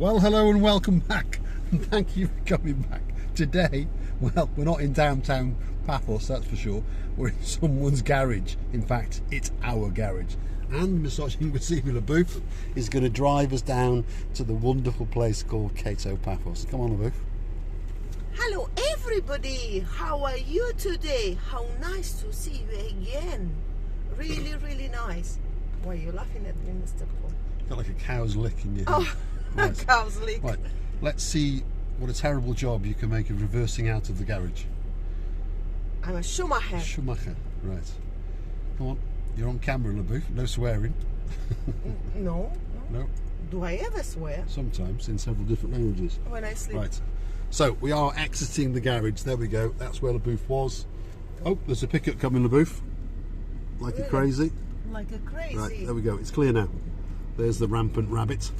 Well, hello and welcome back, and thank you for coming back. Today, well, we're not in downtown Paphos, that's for sure. We're in someone's garage. In fact, it's our garage. And Massaging Receiver Booth is going to drive us down to the wonderful place called Kato Paphos. Come on, Booth. Hello everybody, how are you today? How nice to see you again. Really, really nice. Why are you laughing at me, Mr. Paul? Got like a cow's lick in your Oh, hand. Right. cow's lick. Right, let's see what a terrible job you can make of reversing out of the garage. I'm a Schumacher. Schumacher, right. Come on, you're on camera, LaBouffe, no swearing. No. No, Do I ever swear? sometimes in several different languages. When I sleep. Right, so we are exiting the garage, there we go, that's where LaBouffe was. Oh, there's a pickup coming, LaBouffe, like a crazy. Like a crazy. Right, there we go, it's clear now. There's the rampant rabbit.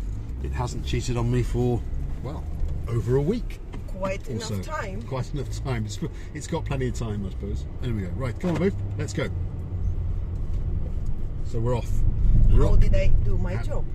It hasn't cheated on me for, well, over a week. Quite enough Also, time. Quite enough time. It's got plenty of time, I suppose. There we go. Right, come on, Booth. Let's go. So we're off. How did I do my job?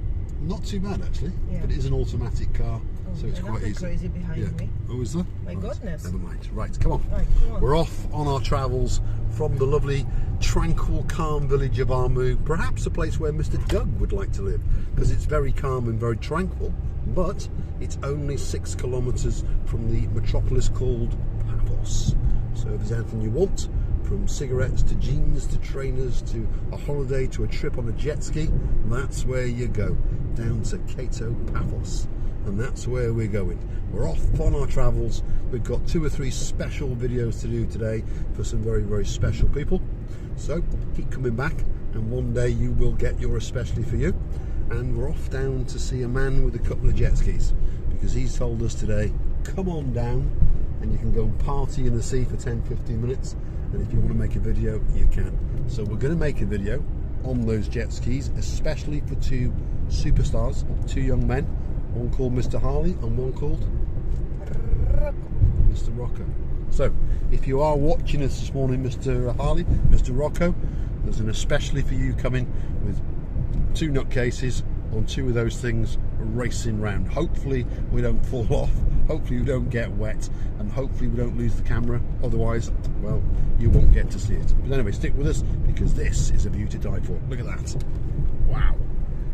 Not too bad, actually. Yeah. But it is an automatic car, so it's quite another easy. Crazy behind me. Oh, is there? My Right. goodness. Never mind. Right, come on. Right, come on. We're off on our travels from the lovely, tranquil, calm village of Armou. Perhaps a place where Mr. Doug would like to live, because it's very calm and very tranquil. But it's only 6 kilometres from the metropolis called Paphos. So if there's anything you want, from cigarettes to jeans to trainers to a holiday to a trip on a jet ski, that's where you go, down to Kato Paphos. And that's where we're going. We're off on our travels. We've got 2 or 3 special videos to do today for some very, very special people. So keep coming back, and one day you will get your especially for you. And we're off down to see a man with a couple of jet skis, because he's told us today, come on down and you can go and party in the sea for 10-15 minutes, and if you want to make a video you can. So we're going to make a video on those jet skis, especially for 2 superstars, 2 young men, one called Mr. Harley and one called Mr. Rocco. So if you are watching us this morning, Mr. Harley, Mr. Rocco, there's an especially for you coming with 2 nutcases on 2 of those things racing round. Hopefully we don't fall off, hopefully we don't get wet, and hopefully we don't lose the camera. Otherwise, well, you won't get to see it. But anyway, stick with us, because this is a view to die for. Look at that. Wow.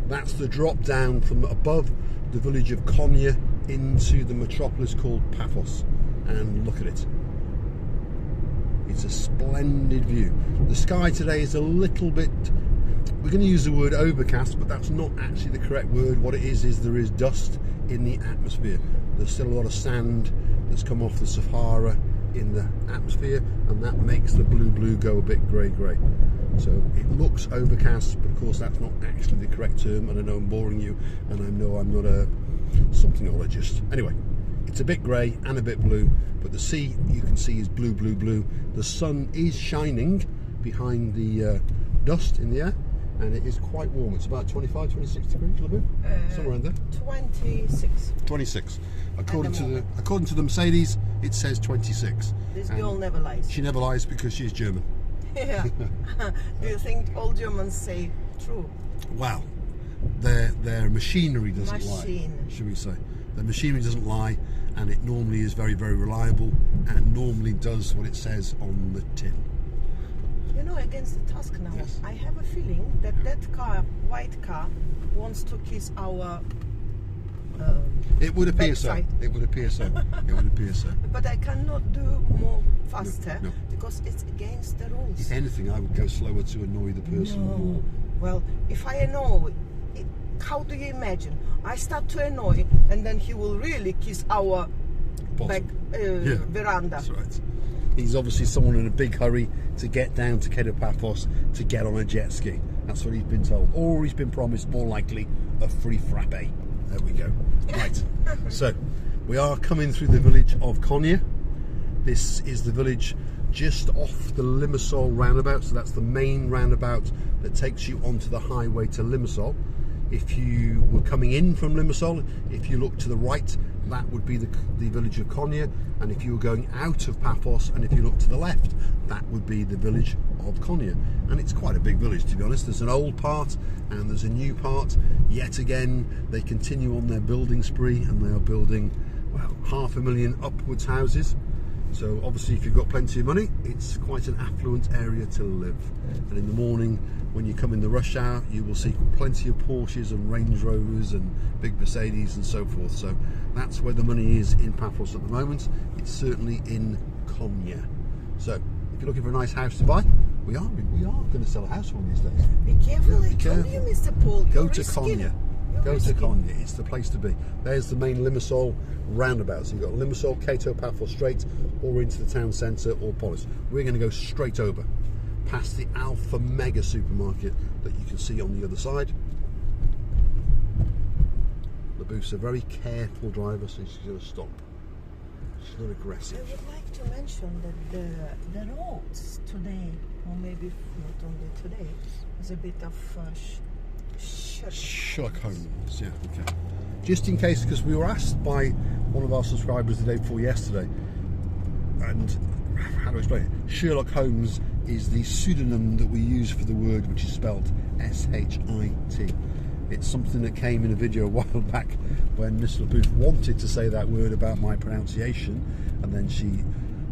That's the drop down from above the village of Konya into the metropolis called Paphos. And look at it. It's a splendid view. The sky today is a little bit, we're going to use the word overcast, but that's not actually the correct word. What it is there is dust in the atmosphere. There's still a lot of sand that's come off the Sahara in the atmosphere, and that makes the blue go a bit grey. So it looks overcast, but of course that's not actually the correct term, and I know I'm boring you, and I know I'm not a somethingologist. Anyway, it's a bit grey and a bit blue, but the sea you can see is blue. The sun is shining behind the dust in the air, and it is quite warm. It's about 25, 26 degrees, a little bit, somewhere around there. 26. 26. According to the Mercedes, it says 26. This girl never lies. She never lies because she's German. Yeah. Do you think all Germans say true? Well, their machinery doesn't lie, Machine. should we say. Their machinery doesn't lie, and it normally is very, very reliable, and normally does what it says on the tin. You know, against the task now, Yes. I have a feeling that that car, white car, wants to kiss our It would appear backside. so. It would appear so. It would appear so. But I cannot do more faster No. because it's against the rules. If anything, I would go slower to annoy the person more. Well, if I annoy, how do you imagine? I start to annoy, and then he will really kiss our back veranda. That's right. He's obviously someone in a big hurry to get down to Kato Paphos to get on a jet ski. That's what he's been told. Or he's been promised, more likely, a free frappe. There we go. Right. So, we are coming through the village of Konya. This is the village just off the Limassol roundabout. So that's the main roundabout that takes you onto the highway to Limassol. If you were coming in from Limassol, if you look to the right, that would be the village of Konya, and if you were going out of Paphos, and if you look to the left, that would be the village of Konya. And it's quite a big village, to be honest. There's an old part and there's a new part. Yet again, they continue on their building spree, and they are building, well, 500,000 upwards houses. So obviously, if you've got plenty of money, it's quite an affluent area to live. And in the morning, when you come in the rush hour, you will see plenty of Porsches and Range Rovers and big Mercedes and so forth. So that's where the money is in Paphos at the moment. It's certainly in Konya. So if you're looking for a nice house to buy, we are going to sell a house one of these days. Be careful, Yeah, I told you, Mr. Paul. Go to Konya. Go to Konya. It's the place to be. There's the main Limassol roundabout. So you've got Limassol, Kato Paphos straight, or into the town centre, or Polis. We're going to go straight over, past the Alpha Mega supermarket that you can see on the other side. The Booth's a very careful driver, so she's going to stop. She's not aggressive. I would like to mention that the roads today, or maybe not only today, is a bit of Sherlock Holmes, yeah, okay. Just in case, because we were asked by one of our subscribers the day before yesterday, and how do I explain it? Sherlock Holmes is the pseudonym that we use for the word, which is spelled S-H-I-T. It's something that came in a video a while back when Miss LaBooth wanted to say that word about my pronunciation, and then she,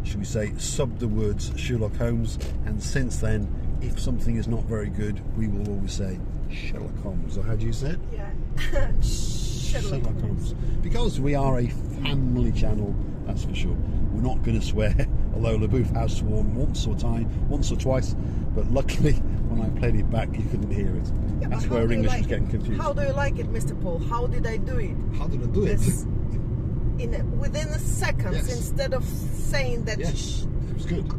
should we say, subbed the words Sherlock Holmes, and since then, if something is not very good, we will always say Sherlock Holmes. Or how do you say it? Yeah. Sherlock Holmes. Because we are a family channel, that's for sure. We're not going to swear, although LaBooth has sworn once or twice, but luckily when I played it back you couldn't hear it. Yeah, that's where English was getting confused. How do you like it, Mr. Paul? How did I do it? How did I do it? Within a second, Yes. Instead of saying that. Yes, it was good.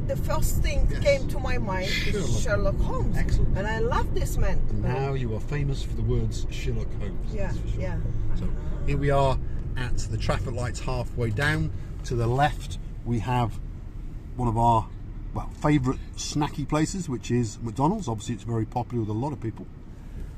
The first thing came to my mind is Sherlock Holmes. Excellent. And I love this man. And now you are famous for the words Sherlock Holmes. Yeah, that's for sure. yeah. So here we are at the traffic lights halfway down. To the left we have one of our favourite snacky places, which is McDonald's. Obviously it's very popular with a lot of people.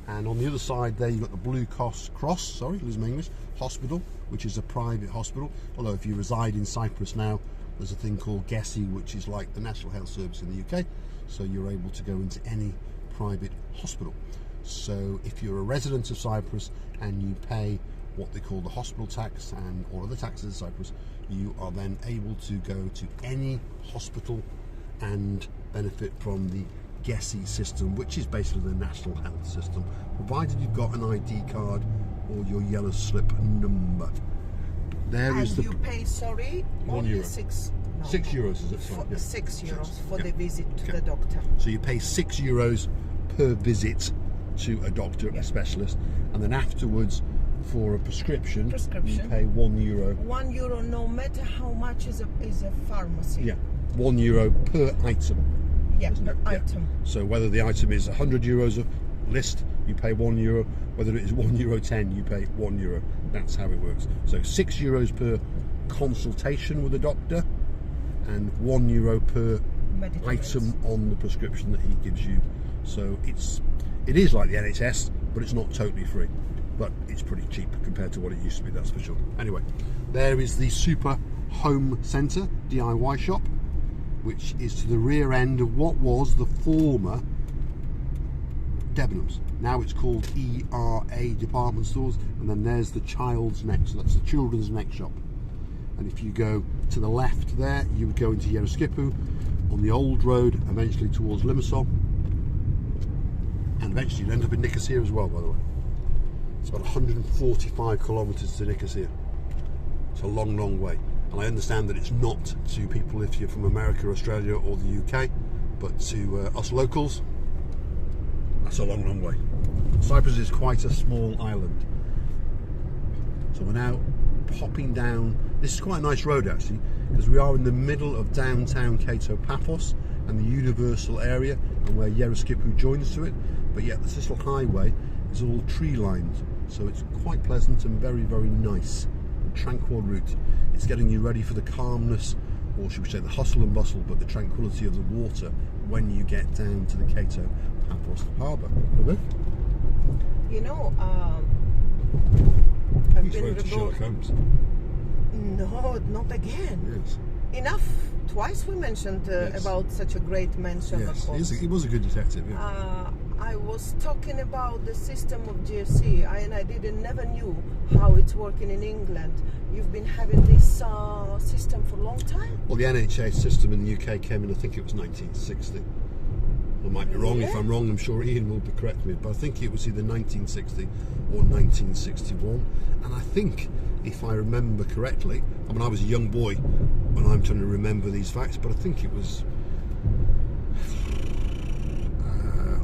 And on the other side there you've got the Blue Cross, losing my English, hospital, which is a private hospital. Although if you reside in Cyprus now, there's a thing called GESI, which is like the National Health Service in the UK, so you're able to go into any private hospital. So if you're a resident of Cyprus and you pay what they call the hospital tax and all other taxes in Cyprus, you are then able to go to any hospital and benefit from the GESI system, which is basically the national health system, provided you've got an ID card or your yellow slip number. There is the you pay, sorry, €1. €6 is it? Sorry, yeah. €6 for the visit to the doctor. So you pay €6 per visit to a doctor, a specialist, and then afterwards for a prescription you pay €1. €1 no matter how much is a pharmacy. Yeah, €1 per item. Yeah, per item. So whether the item is €100 a list, you pay €1. Whether it is €1.10, you pay €1. That's how it works. So €6 per consultation with a doctor, and €1 per item on the prescription that he gives you. So it is like the NHS, but it's not totally free. But it's pretty cheap compared to what it used to be, that's for sure. Anyway, there is the Super Home Centre DIY shop, which is to the rear end of what was the former Debenhams. Now it's called ERA Department Stores, and then there's the Child's Neck, so that's the Children's Neck shop. And if you go to the left there, you would go into Yeroskipu on the old road, eventually towards Limassol, and eventually you'd end up in Nicosia as well, by the way. It's about 145 kilometres to Nicosia. It's a long, long way. And I understand that it's not to people if you're from America, Australia or the UK, but to us locals, that's a long, long way. Cyprus is quite a small island. So we're now popping down. This is quite a nice road actually, because we are in the middle of downtown Kato Paphos and the Universal area, and where Yeroskipu joins to it. But yet this little highway is all tree lined, so it's quite pleasant and very, very nice. A tranquil route. It's getting you ready for the calmness, or should we say the hustle and bustle, but the tranquility of the water when you get down to the Kato Paphos Harbour. You know, I've been to Sherlock Holmes. No, not again. Yes. enough. Twice we mentioned Yes. about such a great man, Sherlock Holmes. He was a good detective. Yeah. I was talking about the system of GSC, and I never knew how it's working in England. You've been having this system for a long time? Well, the NHA system in the UK came in, I think it was 1960. I might be wrong. Yeah. If I'm wrong, I'm sure Ian will correct me. But I think it was either 1960 or 1961. And I think, if I remember correctly, I mean, I was a young boy when I'm trying to remember these facts, but I think it was...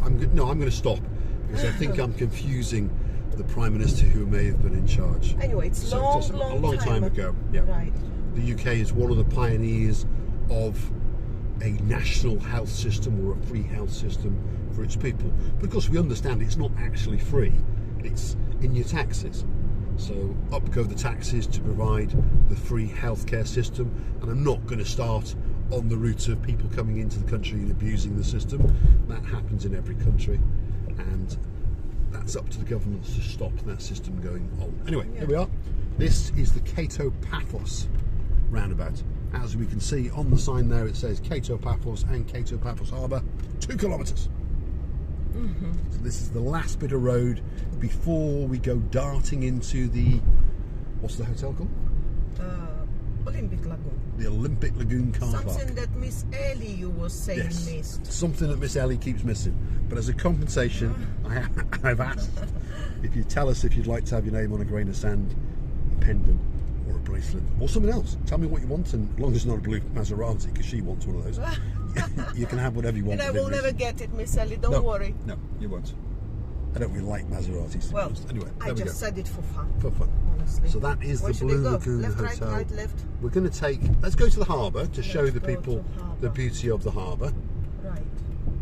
I'm going to stop, because I think I'm confusing the Prime Minister who may have been in charge. Anyway, it's So a long time ago. Yeah. Right. The UK is one of the pioneers of a national health system or a free health system for its people. But of course, we understand it's not actually free, it's in your taxes. So up go the taxes to provide the free healthcare system, and I'm not going to start on the route of people coming into the country and abusing the system. That happens in every country, and that's up to the governments to stop that system going on. Anyway, Here we are. This is the Kato Paphos roundabout. As we can see on the sign there, it says Kato Paphos and Kato Paphos Harbour, 2 kilometres. So this is the last bit of road before we go darting into the, what's the hotel called? Olympic Lagoon. The Olympic Lagoon car park. Something that Miss Ellie, you were saying, missed. Something that Miss Ellie keeps missing. But as a compensation, I've asked if you tell us if you'd like to have your name on a grain of sand, a pendant, or a bracelet, or something else. Tell me what you want, and as long as it's not a blue Maserati, because she wants one of those, you can have whatever you want. And I will never get it, Miss Ellie, don't worry. No, you won't. I don't really like Maseratis, to be honest. Anyway, I just said it for fun. For fun. Honestly. So that is the Blue Lagoon left, Hotel. Right, left. We're going to let's go to the harbour to show the people the beauty of the harbour. Right.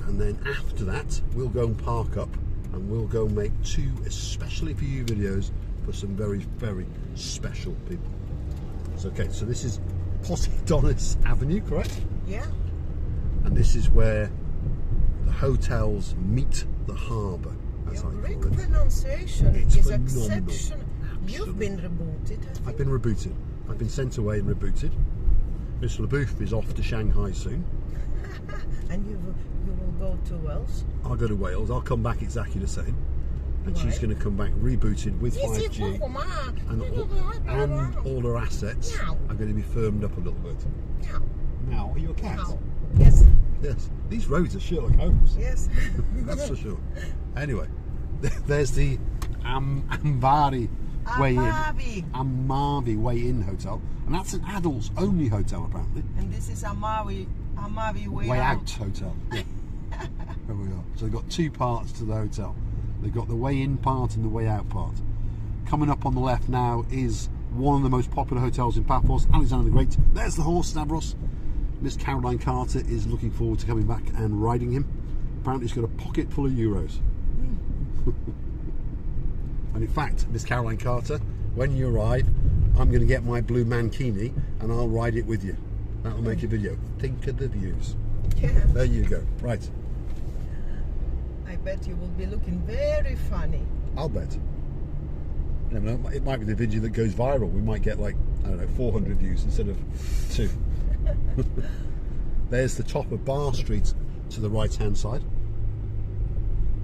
And then after that, we'll go and park up, and we'll go make 2, especially for you, videos for some very, very special people. So, okay, so this is Poseidonis Avenue, correct? Yeah. And this is where the hotels meet the harbour. Your Greek pronunciation It's is phenomenal. exceptional. You've been rebooted, I've been rebooted. I've been sent away and rebooted. Miss LaBouffe is off to Shanghai soon. And you will go to Wales? I'll go to Wales. I'll come back exactly the same. And she's going to come back rebooted with 5G. And all her assets are going to be firmed up a little bit. Now, are you a cat? Yes. Yes. These roads are Sherlock Holmes. Yes. That's for sure. Anyway, there's the Amvari Way In. Amavi Way In Hotel. And that's an adults only hotel, apparently. And this is Amavi Way Out Hotel. Yeah. There we are. So they've got 2 parts to the hotel. They've got the way in part and the way out part. Coming up on the left now is one of the most popular hotels in Paphos, Alexander the Great. There's the horse, Stavros. Miss Caroline Carter is looking forward to coming back and riding him. Apparently he's got a pocket full of euros. And in fact, Miss Caroline Carter, when you arrive, I'm going to get my blue mankini and I'll ride it with you. That'll make a video. Think of the views. Yeah. There you go. Right. I bet you will be looking very funny. I'll bet. You never know, it might be the video that goes viral. We might get like, I don't know, 400 views instead of 2. There's the top of Bar Street to the right hand side.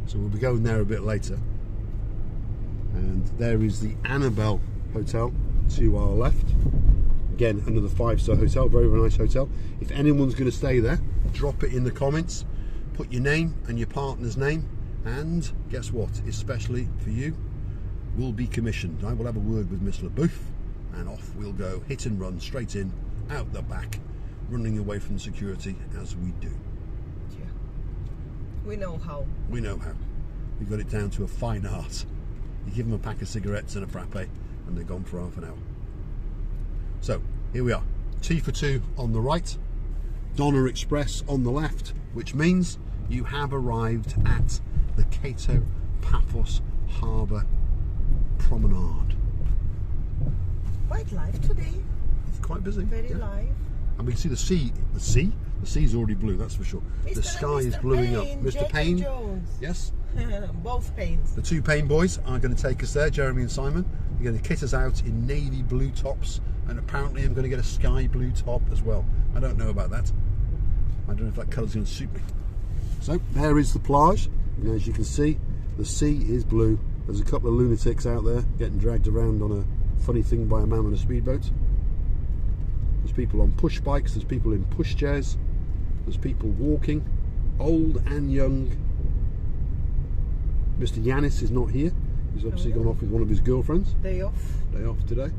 So we'll be going there a bit later. And there is the Annabelle Hotel to our left. Again, another 5-star hotel, very, very nice hotel. If anyone's going to stay there, drop it in the comments. Put your name and your partner's name, and guess what? Especially for you, will be commissioned. I will have a word with Miss LaBouffe, and off we'll go, hit and run, straight in, out the back, running away from security as we do. Yeah. We know how. We know how. We've got it down to a fine art. You give them a pack of cigarettes and a frappe, and they're gone for half an hour. So, here we are. Tea for 2 on the right, Donna Express on the left, which means you have arrived at the Kato Paphos Harbour promenade. Quite live today. It's quite busy. Very live. And we can see the sea. The sea's already blue, that's for sure. The sky is bluing up. Mr. Jackie Payne. Jones. Yes. Both paints. The two paint boys are going to take us there, Jeremy and Simon. They're going to kit us out in navy blue tops, and apparently I'm going to get a sky blue top as well. I don't know about that. I don't know if that colour's going to suit me. So there is the plage, and as you can see, the sea is blue. There's a couple of lunatics out there getting dragged around on a funny thing by a man on a speedboat. There's people on push bikes, there's people in push chairs, there's people walking, old and young. Mr. Yanis is not here. He's obviously gone off with one of his girlfriends. Day off. Day off today.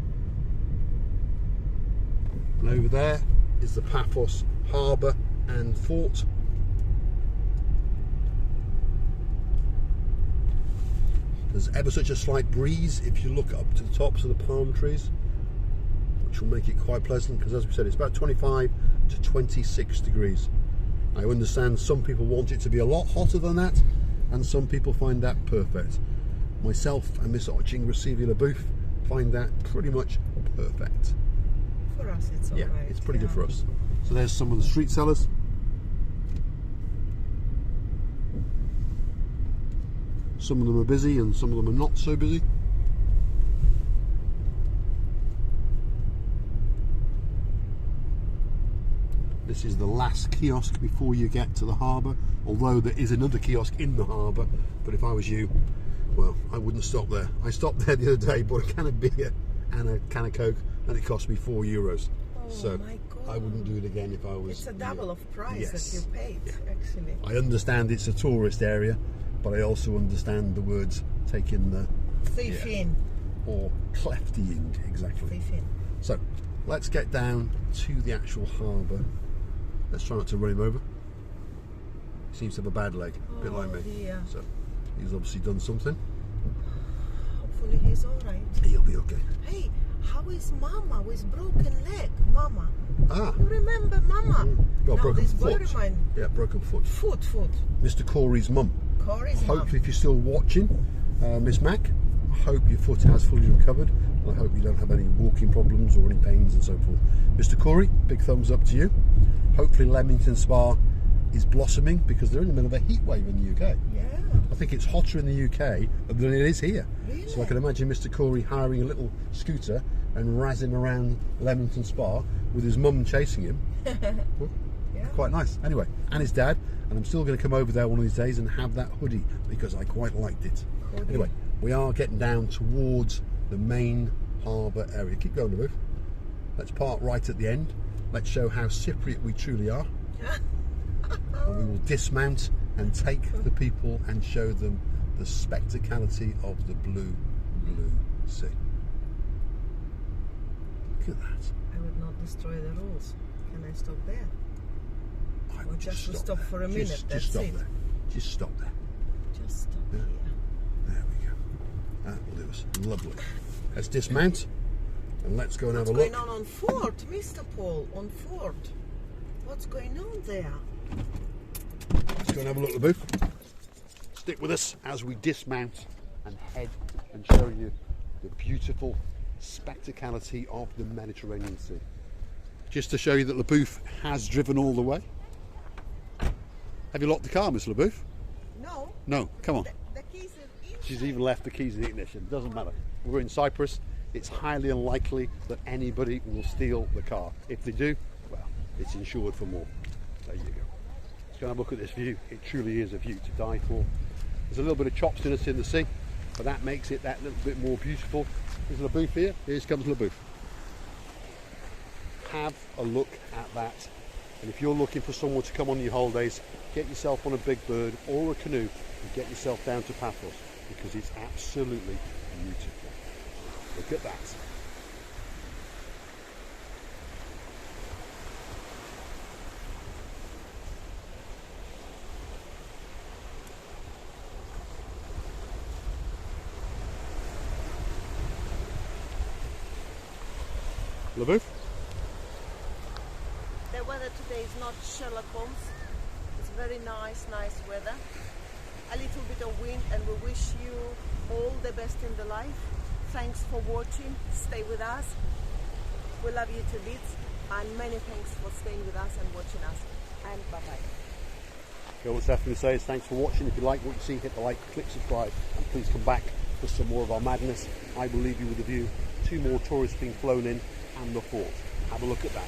And over there is the Paphos Harbour and Fort. There's ever such a slight breeze if you look up to the tops of the palm trees, which will make it quite pleasant, because as we said, it's about 25 to 26 degrees. I understand some people want it to be a lot hotter than that, and some people find that perfect. Myself and Miss Oching LaBouffe find that pretty much perfect. For us it's alright. Yeah, it's pretty good for us. So there's some of the street sellers. Some of them are busy and some of them are not so busy. This is the last kiosk before you get to the harbour, although there is another kiosk in the harbour, but if I was you, well, I wouldn't stop there. I stopped there the other day, bought a can of beer and a can of Coke, and it cost me €4. Oh So my God. I wouldn't do it again if I was... It's a double of price Yes. that you paid, actually. I understand it's a tourist area, but I also understand the words taking the... Thief in. Or cleftying, exactly. Thief in. So, let's get down to the actual harbour. Let's try not to run him over. He seems to have a bad leg, a bit like me. Dear. So, he's obviously done something. Hopefully he's alright. He'll be okay. Hey, how is Mama with broken leg? Mama. Ah. You remember Mama? Well, now broken this foot. boy remind Yeah, broken foot. Foot. Mr. Corey's mum. Corey's mum. Hopefully, if you're still watching, Miss Mac, I hope your foot has fully recovered. I hope you don't have any walking problems or any pains and so forth. Mr. Corey, big thumbs up to you. Hopefully Leamington Spa is blossoming, because they're in the middle of a heat wave in the UK. Yeah. I think it's hotter in the UK than it is here. Really? So I can imagine Mr. Corey hiring a little scooter and razzing around Leamington Spa with his mum chasing him. Yeah. Quite nice. Anyway, and his dad, and I'm still going to come over there one of these days and have that hoodie because I quite liked it. Hoodie. Anyway, we are getting down towards the main harbour area. Keep going, LaBouffe. Let's park right at the end. Let's show how Cypriot we truly are. And we will dismount and take the people and show them the spectacality of the blue sea. Look at that. I would not destroy the rules. Can I stop there? I Or would just to stop stop there. for a minute, Just that's stop it. there. Just stop there. Just stop Yeah. here. There we go. That will do us. Lovely. Let's dismount and let's go and have a What's look. going on Fort, Mr. Paul? On Fort? What's going on there? Let's go and have a look, LaBouffe. Stick with us as we dismount and head and show you the beautiful spectacality of the Mediterranean Sea. Just to show you that LaBouffe has driven all the way. Have you locked the car, Miss LaBouffe? No. No, come on. The keys are inside. She's even left the keys in the ignition. Doesn't matter. We're in Cyprus. It's highly unlikely that anybody will steal the car. If they do, well, it's insured for more. There you go. Let's go and have a look at this view. It truly is a view to die for. There's a little bit of chopsiness in the sea, but that makes it that little bit more beautiful. There's LaBouffe here. Here comes LaBouffe. Have a look at that. And if you're looking for somewhere to come on your holidays, get yourself on a big bird or a canoe and get yourself down to Paphos, because it's absolutely beautiful. Look at that. LaBouffe? The weather today is not Sherlock Holmes. It's very nice weather. A little bit of wind, and we wish you all the best in the life. Thanks for watching. Stay with us. We love you to bits, and many thanks for staying with us and watching us. And bye-bye. Okay, what's left for me to say is thanks for watching. If you like what you see, hit the like, click subscribe, and please come back for some more of our madness. I will leave you with a view. 2 more tourists being flown in and the fort. Have a look at that.